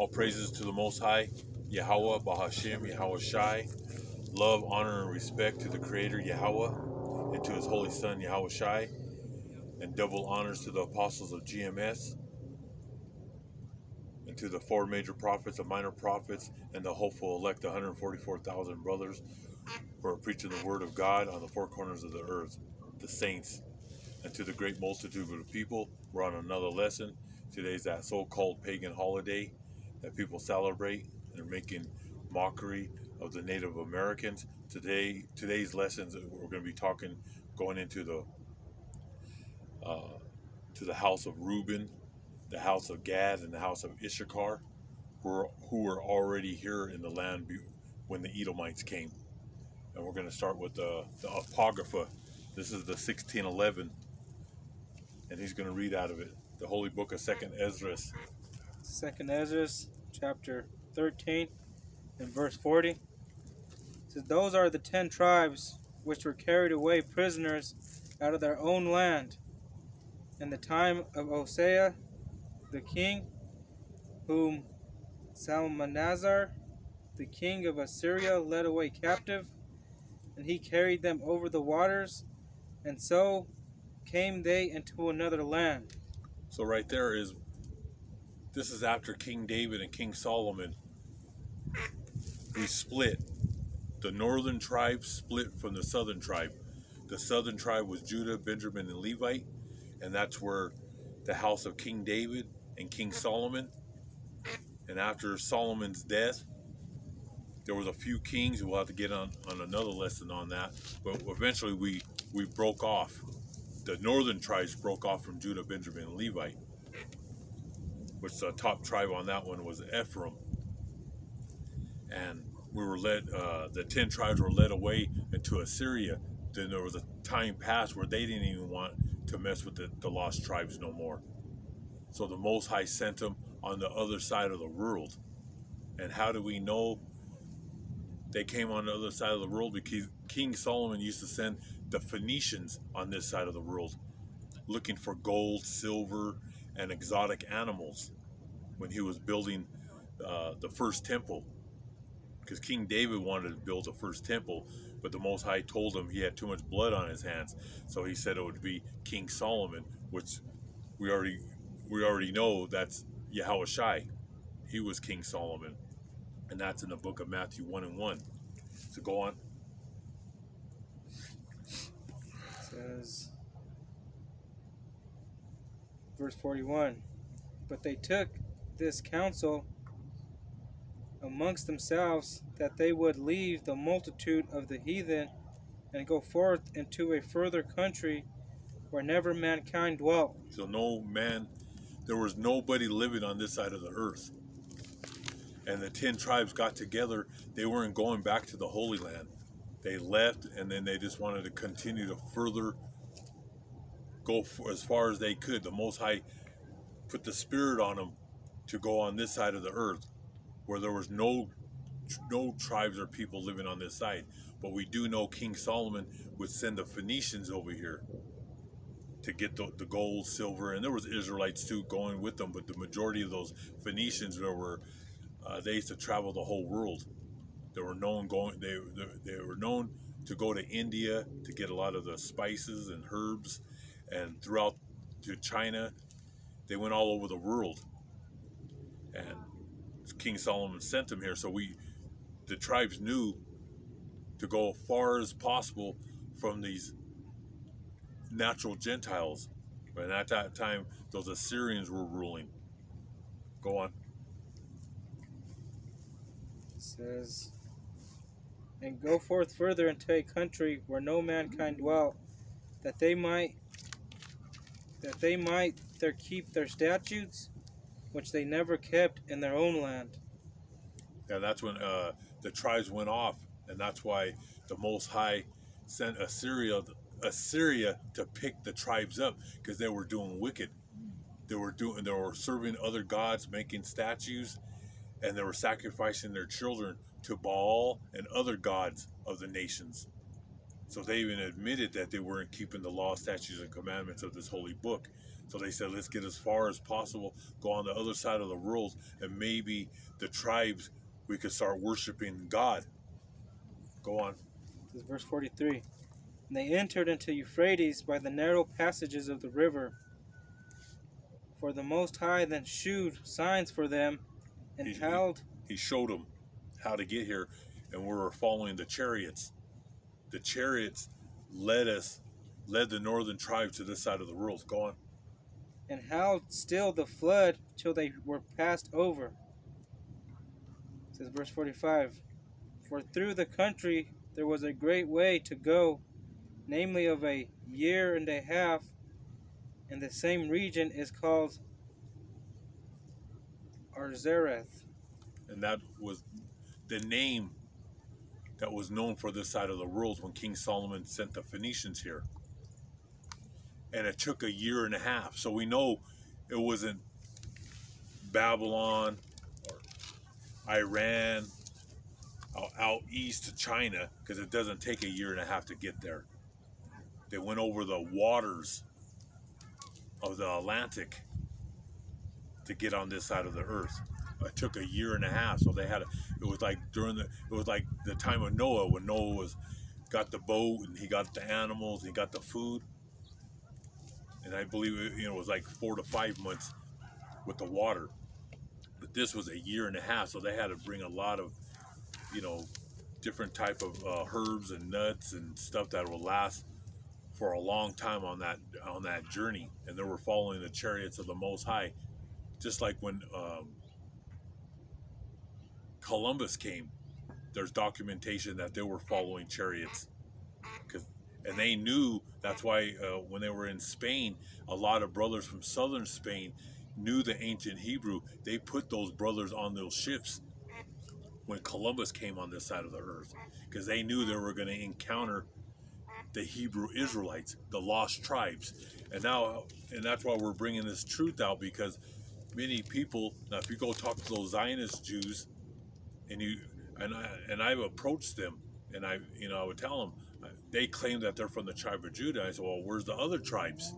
All praises to the Most High, Yahweh, Bahashim, Yahweh Shai. Love, honor, and respect to the Creator, Yahweh, and to His Holy Son, Yahweh Shai. And double honors to the apostles of GMS, and to the four major prophets, the minor prophets, and the hopeful elect, the 144,000 brothers who are preaching the word of God on the four corners of the earth, the saints. And to the great multitude of the people, we're on another lesson. Today's that so-called pagan holiday that people celebrate. They're making mockery of the Native Americans. Today's lessons, we're going to be going into to the house of Reuben, the house of Gad, and the house of Issachar, who were already here in the land when the Edomites came. And we're going to start with the Apocrypha. This is the 1611, and he's going to read out of it, the Holy Book of 2nd Ezra. 2nd Ezra, chapter 13, and verse 40. It says, "Those are the 10 tribes which were carried away prisoners out of their own land in the time of Hosea the king, whom Salmanazar, the king of Assyria, led away captive, and he carried them over the waters, and so came they into another land." So right there this is after King David and King Solomon. We split. The northern tribe split from the southern tribe. The southern tribe was Judah, Benjamin, and Levite, and that's where the house of King David and King Solomon. And after Solomon's death, there was a few kings who will have to get on another lesson on that. But eventually we broke off. The northern tribes broke off from Judah, Benjamin, and Levite, which the top tribe on that one was Ephraim. And we were the 10 tribes were led away into Assyria. Then there was a time past where they didn't even want to mess with the lost tribes no more. So the Most High sent them on the other side of the world. And how do we know they came on the other side of the world? Because King Solomon used to send the Phoenicians on this side of the world, looking for gold, silver, and exotic animals when he was building the first temple. Because King David wanted to build the first temple, but the Most High told him he had too much blood on his hands. So he said it would be King Solomon, which we already know that's Yahweh Shai. He was King Solomon. And that's in the book of Matthew 1 and 1. So go on. It says, verse 41, "But they took this counsel amongst themselves, that they would leave the multitude of the heathen and go forth into a further country where never mankind dwelt." So there was nobody living on this side of the earth. And the 10 tribes got together. They weren't going back to the Holy Land. They left, and then they just wanted to continue to further go as far as they could. The Most High put the spirit on them to go on this side of the earth, where there was no tribes or people living on this side. But we do know King Solomon would send the Phoenicians over here to get the gold, silver, and there was Israelites too going with them. But the majority of those Phoenicians they used to travel the whole world. They were known to go to India to get a lot of the spices and herbs, and throughout to China. They went all over the world, and King Solomon sent them here. So the tribes knew to go as far as possible from these natural Gentiles. And at that time, those Assyrians were ruling. Go on. It says, "And go forth further into a country where no mankind dwelt, that they might there keep their statutes, which they never kept in their own land." Yeah, that's when the tribes went off, and that's why the Most High sent Assyria to pick the tribes up, because they were doing wicked. They were serving other gods, making statues, and they were sacrificing their children to Baal and other gods of the nations. So they even admitted that they weren't keeping the law, statutes, and commandments of this holy book. So they said, let's get as far as possible, go on the other side of the world, and maybe the tribes, we could start worshiping God. Go on. This is verse 43. And they entered into Euphrates by the narrow passages of the river. For the Most High then shewed signs for them, and he showed them how to get here, and we were following the chariots. The chariots led the northern tribes to this side of the world. Go on. and howled still the flood till they were passed over. It says verse 45. For through the country there was a great way to go, namely of a year and a half, and the same region is called Arzereth. And that was the name that was known for this side of the world when King Solomon sent the Phoenicians here. And it took a year and a half. So we know it wasn't Babylon or Iran out east to China, because it doesn't take a year and a half to get there. They went over the waters of the Atlantic to get on this side of the earth. It took a year and a half. So they had it was like the time of Noah, when Noah got the boat and he got the animals, he got the food. And I believe it was like 4 to 5 months with the water. But this was a year and a half, so they had to bring a lot of, different type of herbs and nuts and stuff that will last for a long time on that journey. And they were following the chariots of the Most High, just like when Columbus came. There's documentation that they were following chariots, and they knew. That's why when they were in Spain, a lot of brothers from southern Spain knew the ancient Hebrew. They put those brothers on those ships when Columbus came on this side of the earth, because they knew they were going to encounter the Hebrew Israelites, the lost tribes. And that's why we're bringing this truth out, because many people, now if you go talk to those Zionist Jews, and I've approached them, and I would tell them, they claim that they're from the tribe of Judah. I said, well, where's the other tribes?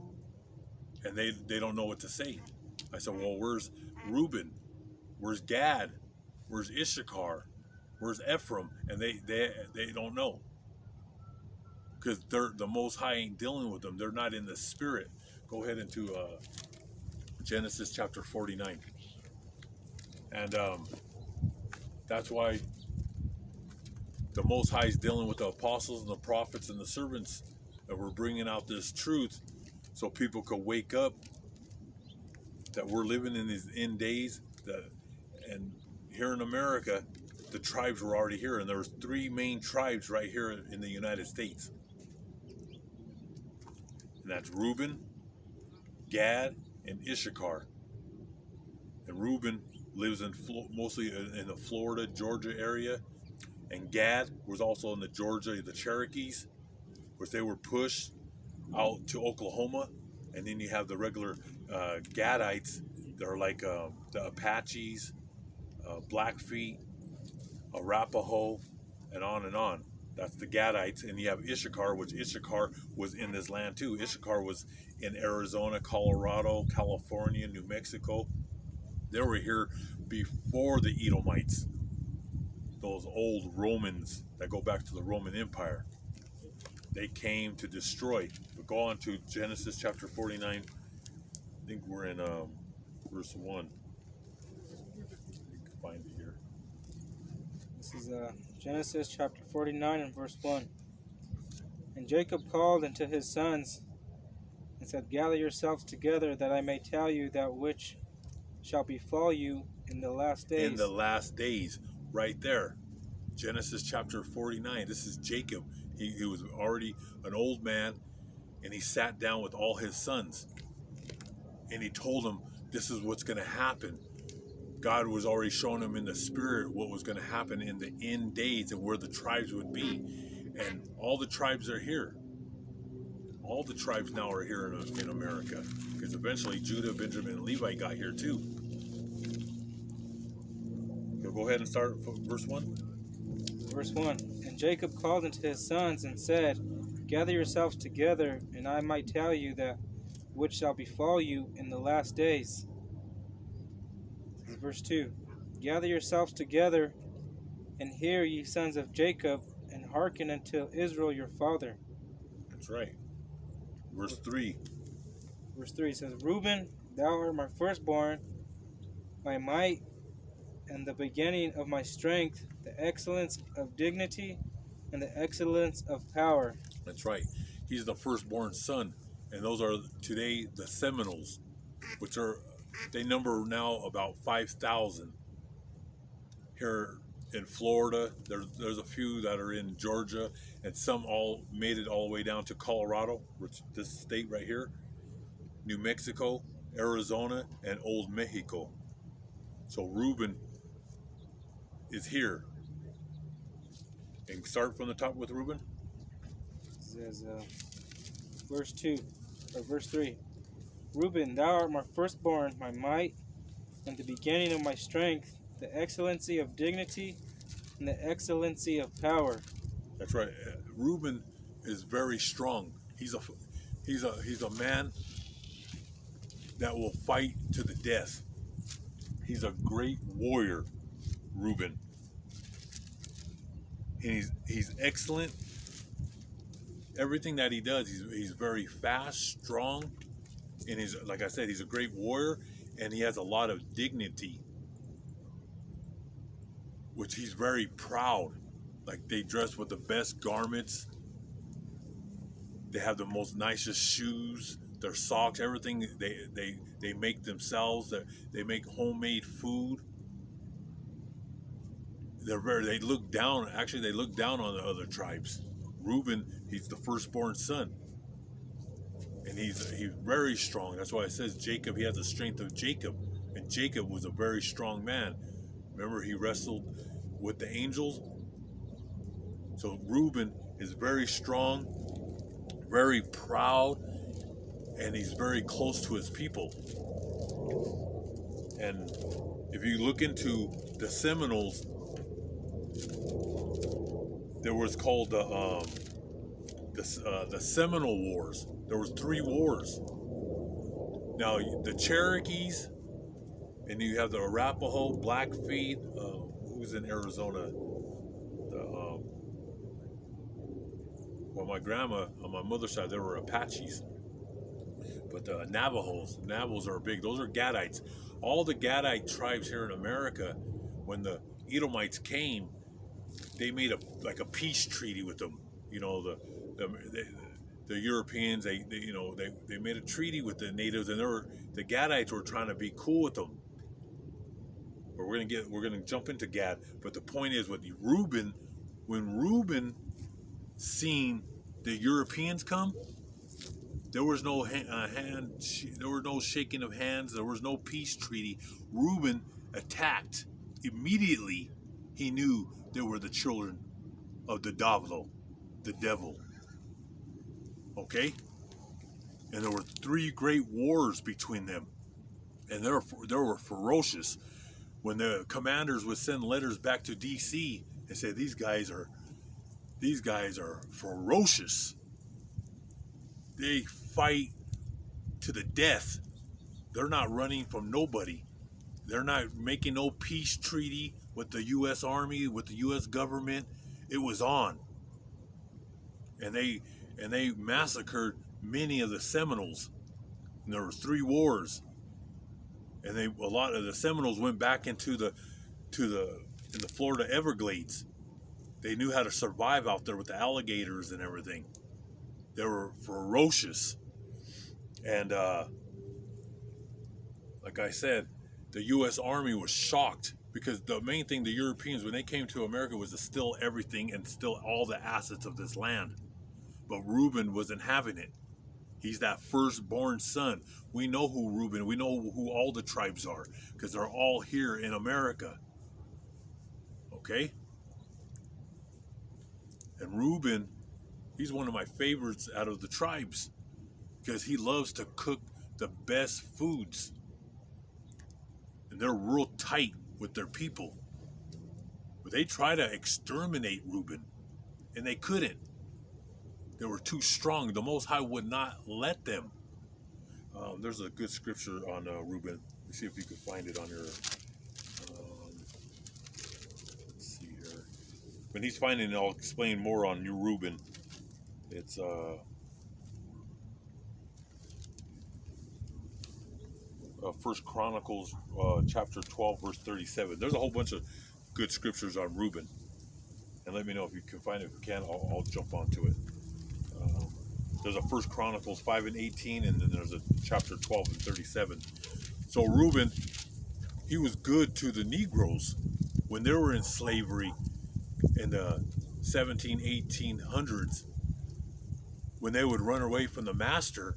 And they don't know what to say. I said, well, where's Reuben? Where's Gad? Where's Issachar? Where's Ephraim? And they don't know, because the Most High ain't dealing with them. They're not in the spirit. Go ahead into Genesis chapter 49. And that's why the Most High is dealing with the apostles and the prophets and the servants, that we're bringing out this truth so people could wake up that we're living in these end days. And here in America, the tribes were already here, and there was 3 main tribes right here in the United States. And that's Reuben, Gad, and Issachar. And Reuben lives mostly in the Florida, Georgia area. And Gad was also in the Cherokees, which they were pushed out to Oklahoma. And then you have the regular Gadites that are like the Apaches, Blackfeet, Arapaho, and on and on. That's the Gadites. And you have Issachar, which Issachar was in this land too. Issachar was in Arizona, Colorado, California, New Mexico. They were here before the Edomites, those old Romans that go back to the Roman Empire. They came to destroy. We'll go on to Genesis chapter 49. I think we're in verse 1. You can find it here. This is Genesis chapter 49 and verse 1. And Jacob called unto his sons and said, Gather yourselves together, that I may tell you that which shall befall you in the last days. In the last days, right there. Genesis chapter 49. This is Jacob. He was already an old man, and he sat down with all his sons. And he told them, this is what's going to happen. God was already showing him in the spirit what was going to happen in the end days and where the tribes would be. And all the tribes are here. All the tribes now are here in America, because eventually Judah, Benjamin, and Levi got here too. So go ahead and start verse 1. Verse 1. And Jacob called unto his sons and said, Gather yourselves together, and I might tell you that which shall befall you in the last days. This is verse 2. Gather yourselves together, and hear, ye sons of Jacob, and hearken unto Israel your father. That's right. Verse 3. Verse 3 says, Reuben, thou art my firstborn, my might, and the beginning of my strength, the excellence of dignity, and the excellence of power. That's right. He's the firstborn son. And those are today the Seminoles, which are, they number now about 5,000 here in Florida. There's a few that are in Georgia, and some all made it all the way down to Colorado, which this state right here, New Mexico, Arizona, and Old Mexico. So Reuben is here. And start from the top with Reuben. It says, verse 2, or verse 3. Reuben, thou art my firstborn, my might, and the beginning of my strength, the excellency of dignity, and the excellency of power. That's right. Reuben is very strong. He's a man that will fight to the death. He's a great warrior, Reuben. And he's excellent. Everything that he does, he's very fast, strong, and he's, like I said, he's a great warrior, and he has a lot of dignity, which he's very proud. Like, they dress with the best garments. They have the most nicest shoes, their socks, everything they make themselves. They make homemade food. They look down. Actually, they look down on the other tribes. Reuben, he's the firstborn son, and he's very strong. That's why it says Jacob. He has the strength of Jacob, and Jacob was a very strong man. Remember, he wrestled with the angels. So Reuben is very strong, very proud, and he's very close to his people. And if you look into the Seminoles, there was called the Seminole Wars. There was 3 wars. Now the Cherokees, and you have the Arapaho, Blackfeet. Who's in Arizona? Well, my grandma on my mother's side, there were Apaches. But the Navajos are big. Those are Gadites. All the Gadite tribes here in America, when the Edomites came, they made a peace treaty with them. You know, the Europeans, they made a treaty with the natives, and the Gadites were trying to be cool with them. But we're gonna jump into Gad. But the point is, with Reuben, when Reuben seen the Europeans come, there was no there was no shaking of hands. There was no peace treaty. Reuben attacked immediately. He knew they were the children of the devil. Okay, and there were 3 great wars between them, and they were ferocious. When the commanders would send letters back to D.C. and say these guys are ferocious. They fight to the death. They're not running from nobody. They're not making no peace treaty with the U.S. Army, with the U.S. government. It was on. And they massacred many of the Seminoles. And there were 3 wars. And a lot of the Seminoles went back into the Florida Everglades. They knew how to survive out there with the alligators and everything. They were ferocious. And like I said, the U.S. Army was shocked, because the main thing the Europeans, when they came to America, was to steal everything and steal all the assets of this land. But Reuben wasn't having it. He's that firstborn son. We know who Reuben, we know who all the tribes are, because they're all here in America. Okay? And Reuben, he's one of my favorites out of the tribes, because he loves to cook the best foods. And they're real tight with their people. But they try to exterminate Reuben, and they couldn't. They were too strong. The Most High would not let them. There's a good scripture on Reuben. Let's see if you can find it on your. Let's see here. When he's finding it, I'll explain more on New Reuben. It's First Chronicles chapter 12 verse 37. There's a whole bunch of good scriptures on Reuben, and let me know if you can find it. If you can, I'll jump onto it. There's a First Chronicles 5 and 18, and then there's a chapter 12 and 37. So Reuben, he was good to the Negroes when they were in slavery in the 1800s, when they would run away from the master,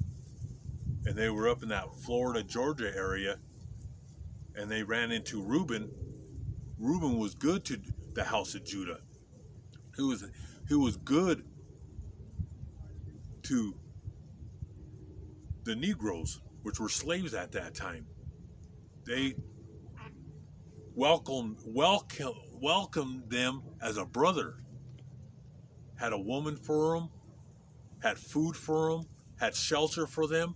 and they were up in that Florida, Georgia area, and they ran into Reuben. Reuben was good to the house of Judah. He was good to the Negroes, which were slaves at that time. They welcomed them as a brother. Had a woman for them, had food for them, had shelter for them,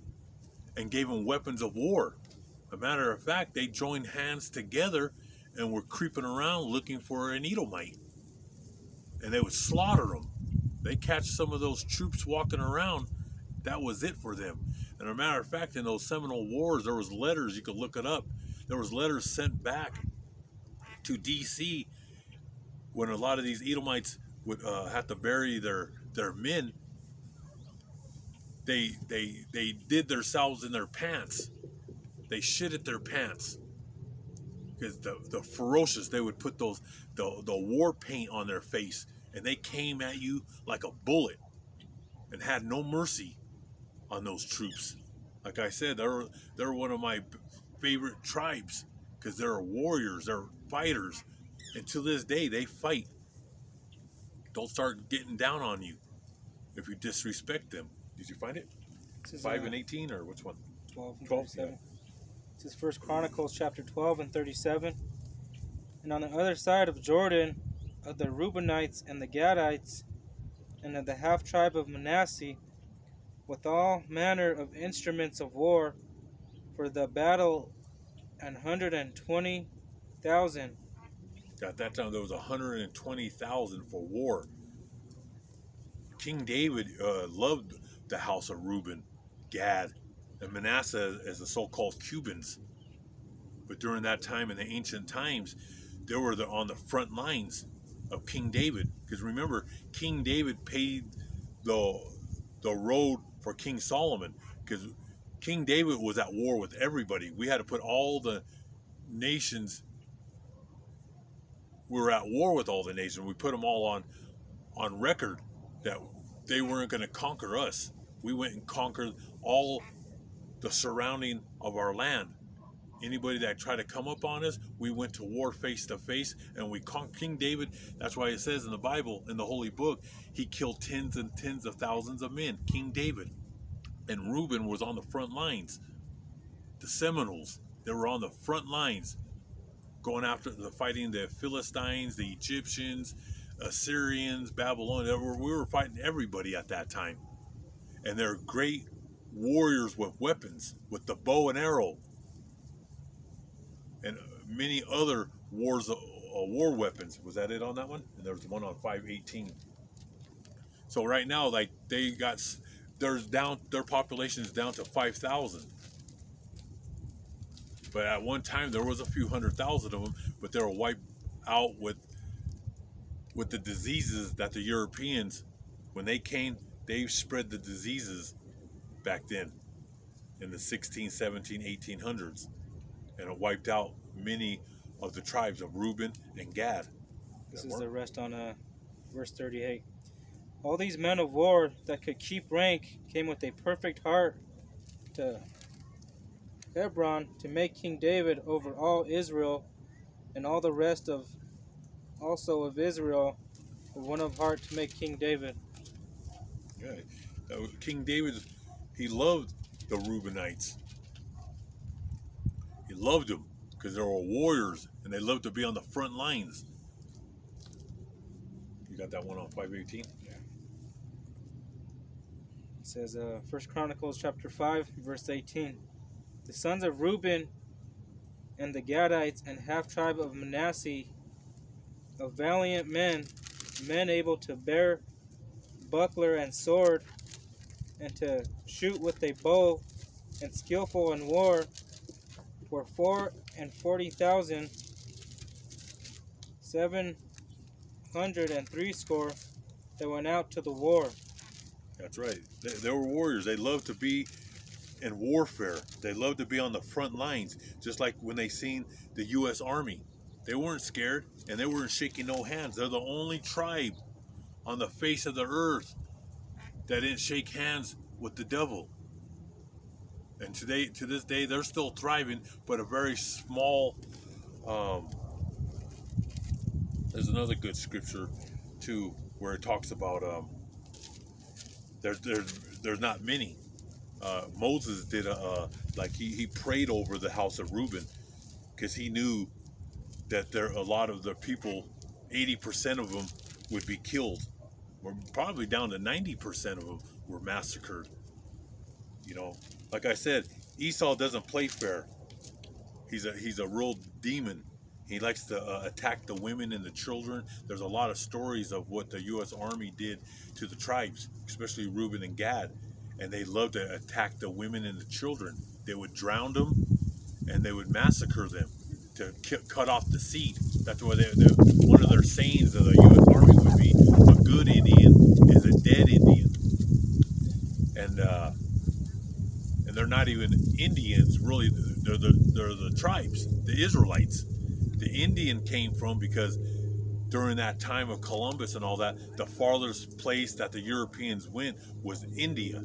and gave them weapons of war. As a matter of fact, they joined hands together and were creeping around looking for an Edomite. And they would slaughter them. They catch some of those troops walking around, that was it for them. And as a matter of fact, in those Seminole Wars, there was letters, you could look it up, there was letters sent back to D.C. when a lot of these Edomites would have to bury their men. They did themselves in their pants. They shitted their pants. Because the ferocious, they would put the war paint on their face, and they came at you like a bullet and had no mercy on those troops. Like I said, they're one of my favorite tribes because they're warriors, they're fighters, and to this day they fight. Don't start getting down on you if you disrespect them. Did you find it? 5 and 18, or which one? 12 and 37. Yeah. This is First Chronicles chapter 12 and 37. And on the other side of Jordan, of the Reubenites and the Gadites, and of the half tribe of Manasseh, with all manner of instruments of war for the battle, 120,000. At that time, there was 120,000 for war. King David loved the house of Reuben, Gad, and Manasseh as the so-called Cubans. But during that time, in the ancient times, they were on the front lines of King David. Because remember, King David paved the road for King Solomon. Because King David was at war with everybody. We had to put all the nations. We were at war with all the nations. We put them all on record that they weren't going to conquer us. We went and conquered all the surrounding of our land. Anybody that tried to come up on us, we went to war face to face, and we conquered. King David, that's why it says in the Bible, in the Holy Book, he killed tens and tens of thousands of men, King David. And Reuben was on the front lines. The Seminoles, they were on the front lines, going after fighting the Philistines, the Egyptians, Assyrians, Babylonians. We were fighting everybody at that time. And they're great warriors with weapons, with the bow and arrow, and many other war weapons. Was that it on that one? And there was one on 518. So right now, like their population is down to 5,000. But at one time there was a few 100,000 of them, but they were wiped out with the diseases that the Europeans, when they came, they spread the diseases back then in the 16, 17, 1800s. And it wiped out many of the tribes of Reuben and Gad. This is the rest on verse 38. All these men of war that could keep rank came with a perfect heart to Hebron to make King David over all Israel, and all the rest also of Israel were one of heart to make King David. Yeah, King David, he loved the Reubenites. He loved them because they were warriors and they loved to be on the front lines. You got that one on 518? Yeah. says, 1 Chronicles chapter 5, verse 18. The sons of Reuben and the Gadites and half-tribe of Manasseh, of valiant men, men able to bear buckler and sword, and to shoot with a bow, and skillful in war, were 44,760 that went out to the war. That's right. They were warriors. They loved to be in warfare. They loved to be on the front lines, just like when they seen the U.S. Army. They weren't scared, and they weren't shaking no hands. They're the only tribe on the face of the earth that didn't shake hands with the devil. And today, to this day, they're still thriving, but a very small. There's another good scripture too, where it talks about there's not many. Moses did he prayed over the house of Reuben, because he knew that a lot of the people, 80% of them would be killed, or probably down to 90% of them were massacred. You know, like I said, Esau doesn't play fair. He's a real demon. He likes to attack the women and the children. There's a lot of stories of what the U.S. Army did to the tribes, especially Reuben and Gad, and they loved to attack the women and the children. They would drown them, and they would massacre them to cut off the seed. That's why one of their sayings of the U.S. Army would be, "A good Indian is a dead Indian," and they're not even Indians, really. They're the tribes, the Israelites. The Indian came from because during that time of Columbus and all that, the farthest place that the Europeans went was India.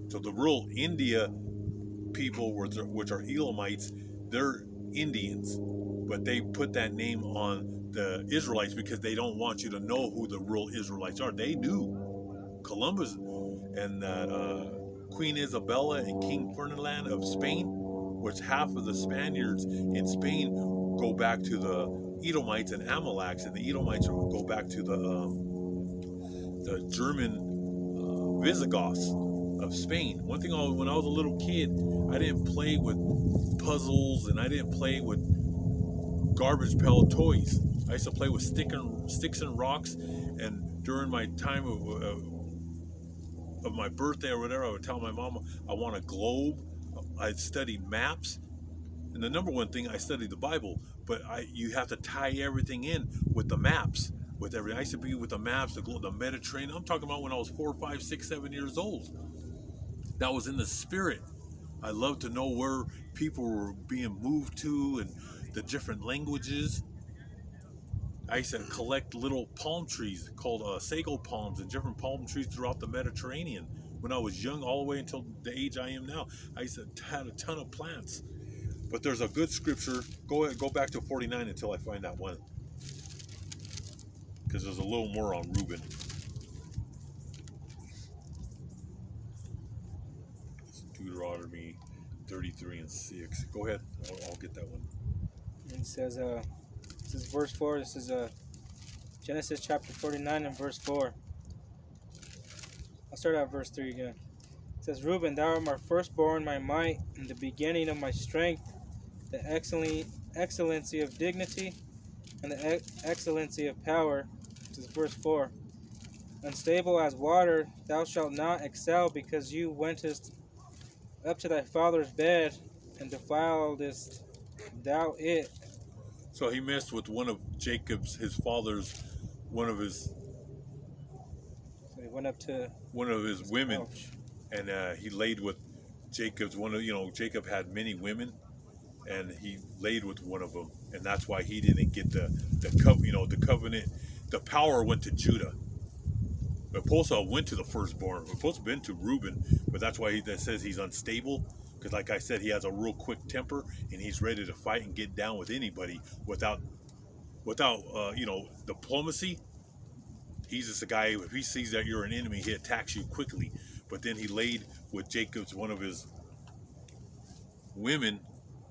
So the real India people, which are Elamites, they're Indians, but they put that name on the Israelites because they don't want you to know who the real Israelites are. They knew Columbus and Queen Isabella and King Ferdinand of Spain, which half of the Spaniards in Spain go back to the Edomites and Amaleks, and the Edomites go back to the German Visigoths of Spain. One thing, when I was a little kid, I didn't play with puzzles and I didn't play with garbage pail toys. I used to play with sticks and rocks, and during my time of my birthday or whatever, I would tell my mama I want a globe. I'd study maps, and the number one thing, I studied the Bible, but you have to tie everything in with the maps, with everything. I used to be with the maps, the Mediterranean. I'm talking about when I was 4, 5, 6, 7 years old. That was in the spirit. I love to know where people were being moved to and the different languages. I used to collect little palm trees called sago palms and different palm trees throughout the Mediterranean. When I was young, all the way until the age I am now, I used to have a ton of plants. But there's a good scripture. Go back to 49 until I find that one, because there's a little more on Reuben. It's Deuteronomy 33 and 6. Go ahead. I'll get that one. And it says, this is verse 4. This is Genesis chapter 49 and verse 4. I'll start at verse 3 again. It says, Reuben, thou art my firstborn, my might, and the beginning of my strength, the excellency of dignity, and the excellency of power. This is verse 4. Unstable as water, thou shalt not excel, because you wentest up to thy father's bed, and defiledest thou it. So he messed with one of Jacob's, his father's, one of his. So he went up to one of his women, couch. And he laid with Jacob's Jacob had many women, and he laid with one of them, and that's why he didn't get the covenant. The power went to Judah. But Posa went to the firstborn. It was supposed to have been to Reuben, but that's why that says he's unstable. Because, like I said, he has a real quick temper, and he's ready to fight and get down with anybody without diplomacy. He's just a guy. If he sees that you're an enemy, he attacks you quickly. But then he laid with Jacob's, one of his women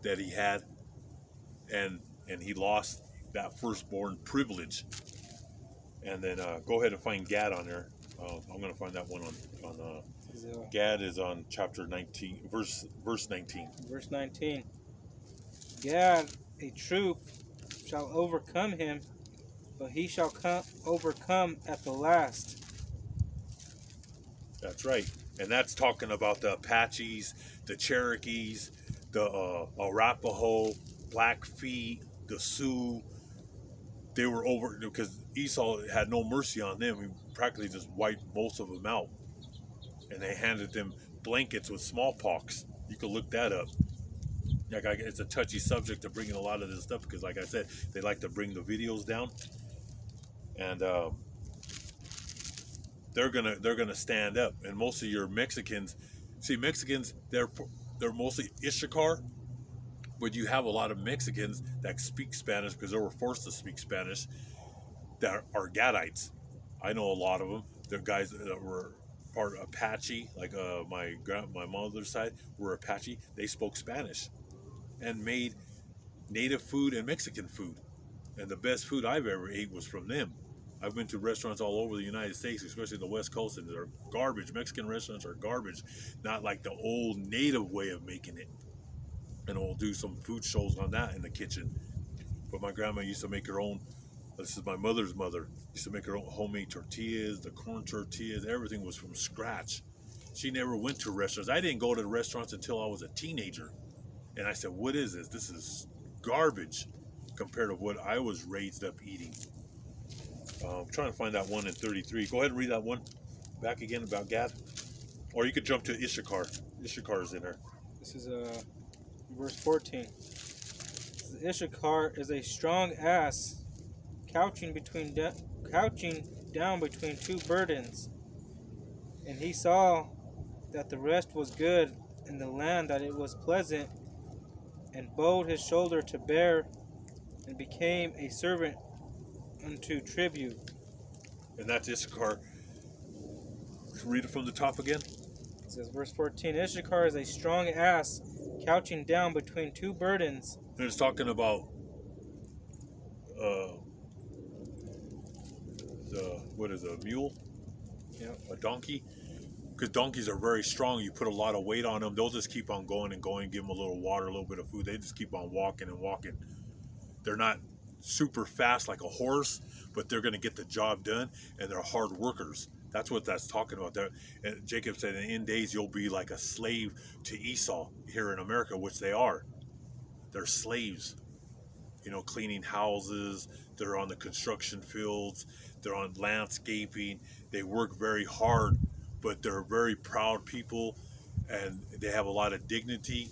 that he had, and he lost that firstborn privilege. And then go ahead and find Gad on there. I'm going to find that one on Gad is on chapter 19, verse 19. Verse 19. Gad, a troop, shall overcome him, but he shall overcome at the last. That's right. And that's talking about the Apaches, the Cherokees, the Arapaho, Blackfeet, the Sioux. They were over because Esau had no mercy on them. He practically just wiped most of them out. And they handed them blankets with smallpox. You can look that up. It's a touchy subject to bringing a lot of this stuff because, like I said, they like to bring the videos down, and they're gonna stand up. And most of your Mexicans, they're mostly Issachar, but you have a lot of Mexicans that speak Spanish because they were forced to speak Spanish that are Gadites. I know a lot of them. They're guys that were part Apache, like my mother's side were Apache. They spoke Spanish and made native food and Mexican food. And the best food I've ever ate was from them. I've been to restaurants all over the United States, especially the West Coast, and they're garbage. Mexican restaurants are garbage, not like the old native way of making it. And we'll do some food shows on that in the kitchen. But my grandma used to make her own. This is my mother's mother. Used to make her own homemade tortillas, the corn tortillas. Everything was from scratch. She never went to restaurants. I didn't go to the restaurants until I was a teenager. And I said, what is this? This is garbage compared to what I was raised up eating. I'm trying to find that one in 33. Go ahead and read that one back again about Gad. Or you could jump to Issachar. Issachar is in there. This is verse 14. Issachar is a strong ass, couching down between two burdens. And he saw that the rest was good, and the land that it was pleasant, and bowed his shoulder to bear, and became a servant unto tribute. And that's Issachar. Read it from the top again. It says, verse 14, Issachar is a strong ass, couching down between two burdens. And it's talking about what is a mule? Yeah. A donkey? Because donkeys are very strong. You put a lot of weight on them. They'll just keep on going and going. Give them a little water, a little bit of food. They just keep on walking and walking. They're not super fast like a horse, but they're going to get the job done, and they're hard workers. That's what that's talking about. And Jacob said, in the end days, you'll be like a slave to Esau here in America, which they are. They're slaves, cleaning houses. They're on the construction fields. They're on landscaping. They work very hard, but they're very proud people, and they have a lot of dignity,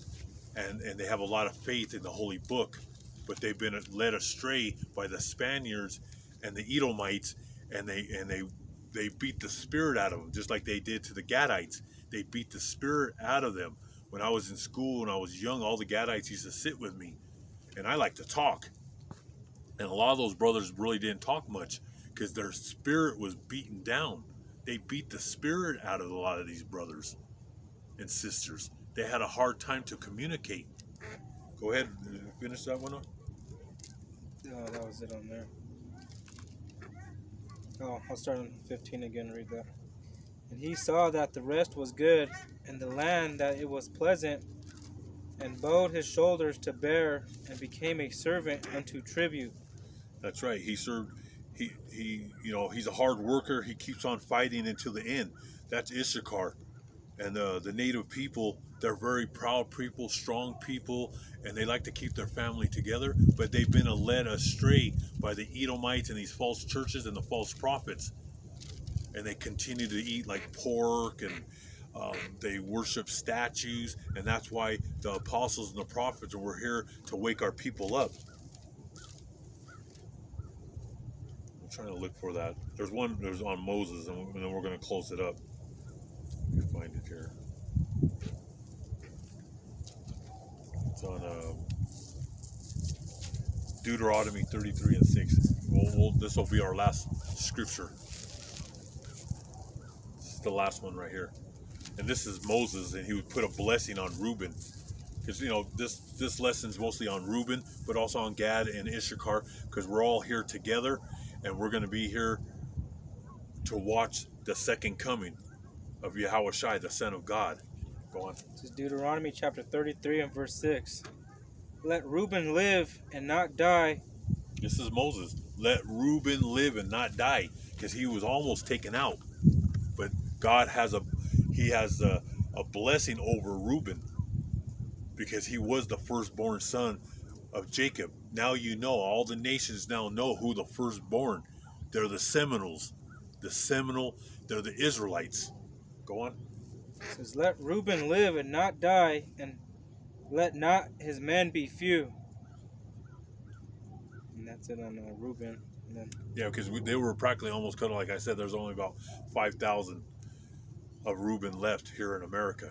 and they have a lot of faith in the Holy Book. But they've been led astray by the Spaniards and the Edomites, and they beat the spirit out of them, just like they did to the Gadites. They beat the spirit out of them. When I was in school, when I was young, all the Gadites used to sit with me, and I like to talk. And a lot of those brothers really didn't talk much because their spirit was beaten down. They beat the spirit out of a lot of these brothers and sisters. They had a hard time to communicate. Go ahead, finish that one up. That was it on there. I'll start on 15 again, read that. And he saw that the rest was good, and the land that it was pleasant, and bowed his shoulders to bear, and became a servant unto tribute. That's right. He served. He's a hard worker. He keeps on fighting until the end. That's Issachar, and the native people. They're very proud people, strong people, and they like to keep their family together. But they've been led astray by the Edomites and these false churches and the false prophets, and they continue to eat like pork, and they worship statues, and that's why the apostles and the prophets were here to wake our people up. I'm trying to look for that. There's on Moses, and then we're going to close it up. Let me find it here. It's on Deuteronomy 33 and 6. This will be our last scripture. This is the last one right here. And this is Moses, and he would put a blessing on Reuben. Because, this lesson's mostly on Reuben, but also on Gad and Issachar, because we're all here together, and we're going to be here to watch the second coming of Yahushai, the Son of God. Go on. This is Deuteronomy chapter 33 and verse 6. Let Reuben live and not die. This is Moses. Let Reuben live and not die, because he was almost taken out. But God has a blessing over Reuben, because he was the firstborn son of Jacob. Now you know, all the nations now know who the firstborn. They're the Seminoles. They're the Israelites. Go on. It says, let Reuben live and not die, and let not his men be few. And that's it on Reuben. And then, Yeah, because they were practically almost cut. Like I said, there's only about 5,000 of Reuben left here in America.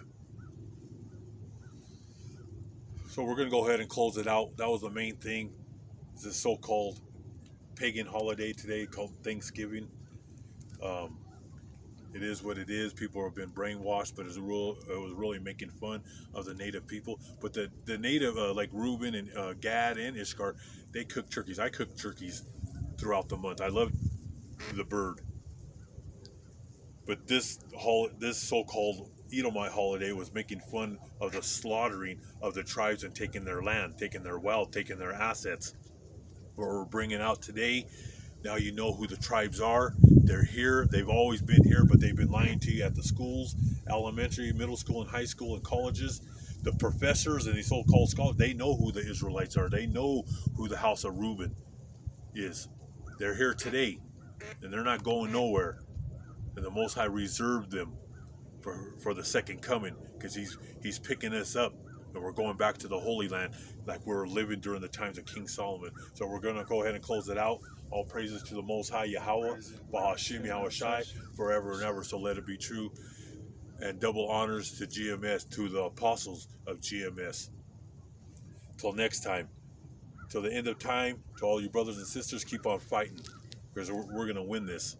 So we're going to go ahead and close it out. That was the main thing. It's this so-called pagan holiday today called Thanksgiving. It is what it is. People have been brainwashed, but it was really making fun of the native people. But the native, like Reuben and Gad and Ishkar, they cook turkeys. I cook turkeys throughout the month. I love the bird. But this so-called Edomite holiday was making fun of the slaughtering of the tribes and taking their land, taking their wealth, taking their assets. What we're bringing out today, now you know who the tribes are. They're here. They've always been here, but they've been lying to you at the schools, elementary, middle school, and high school, and colleges. The professors and these so-called scholars, they know who the Israelites are. They know who the house of Reuben is. They're here today, and they're not going nowhere. And the Most High reserved them for the second coming, because he's picking us up, and we're going back to the Holy Land like we were living during the times of King Solomon. So we're going to go ahead and close it out. All praises to the Most High Yahweh, Bahashim Yahushai, forever and ever, so let it be true. And double honors to GMS, to the apostles of GMS. Till next time, till the end of time, to all you brothers and sisters, keep on fighting, because we're going to win this.